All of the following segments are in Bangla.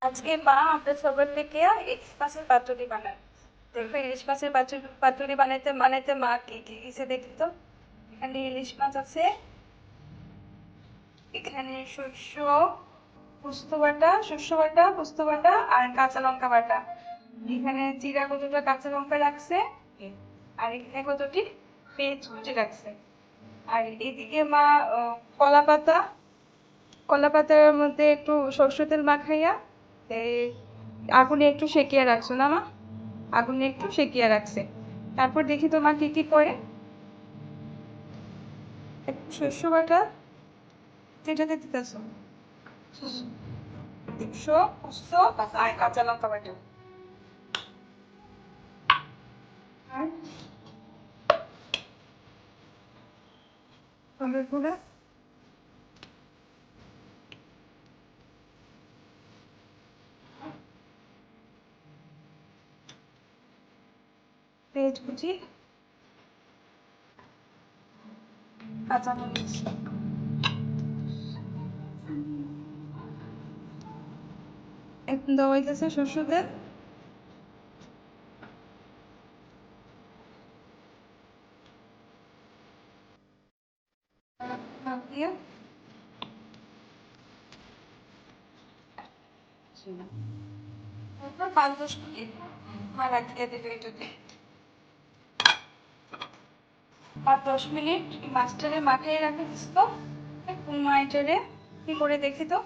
আজকে মা আমাদের সবার থেকে ইলিশ মাছের পাতুরি বানায়। দেখো ইলিশ মাছের পাতুরি বানাইতে বানাইতে মা কি কি দিছে দেখি তো। এখানে ইলিশ মাছ আছে, এখানে শস্য বাটা পোস্ত বাটা আর কাঁচা লঙ্কা বাটা। এখানে জিরা কতটা কাঁচা লঙ্কা রাখছে, আর এখানে কতটি পেঁয়াজ কুচি রাখছে। আর এদিকে মা কলা পাতা, কলা পাতার মধ্যে একটু সরষের তেল মাখাইয়া এই আগুনে একটু সেকিয়ে রাখছো না মা? আগুনে একটু সেকিয়ে রাখছে। তারপর দেখি তো মা কি কি করে। একটু শস্য বাটা যেটাতে দিতেছো, শস্য পোস্ত আর কাঁচা লঙ্কা বাটা, আর হলুদ গুঁড়া, পেঁয়াজ কুচি, কাঁচা মরিচ। এখন দেওয়া হইতেছে শস্য তেল। দিয়ে তারপর 5-10 মিনিট মারা দিয়ে দেবে এটাতে। 5-10 মিনিট মাছটারে মাখিয়ে রাখে দিস তো। মা এটারে কি করে দেখি তো।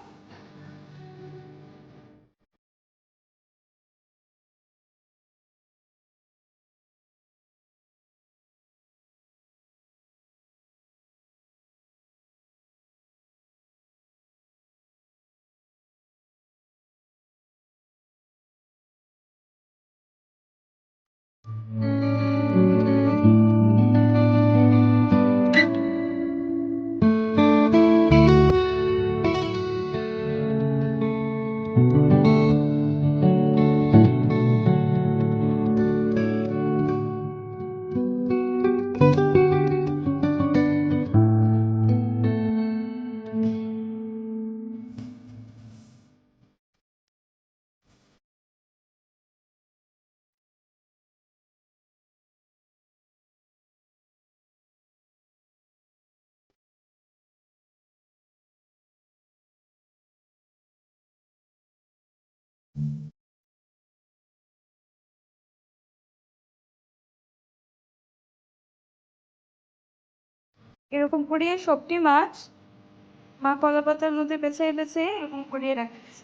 এরকম করিয়ে সবটি মাছ মা কলা পাতার মধ্যে বেছে বেছে এরকম করিয়ে রাখতেছে।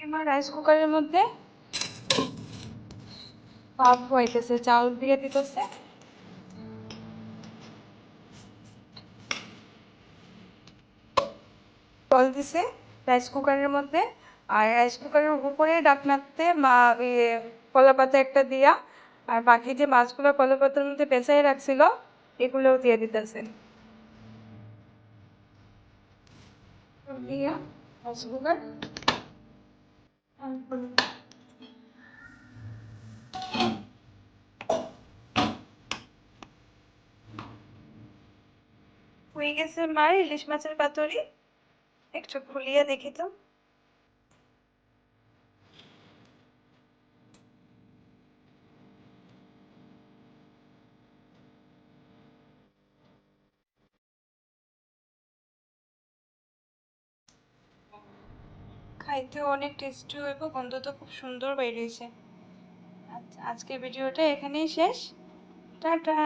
এবার রাইস কুকারের মধ্যে ভাত হইতেছে, চাউল দিয়ে দিতেছে। জল দিছে রাইস কুকারের মধ্যে, আর রাইস কুকারের উপরে ডাকনাতে মা কলা পাতা একটা দিয়া আর বাকি যে মাছগুলো কলা পাতার মধ্যে পেঁচাই রাখছিল এগুলোও দিয়ে দিতেছে। দিয়া রাইস কুকার হয়ে গেছে মার ইলিশ মাছের পাতুরি। একটু খুলিয়ে দেখি তো। খাইতে অনেক টেস্টি হইব, গন্ধ তো খুব সুন্দর বেরিয়েছে। আচ্ছা, আজকের ভিডিওটা এখানেই শেষ। টাটা।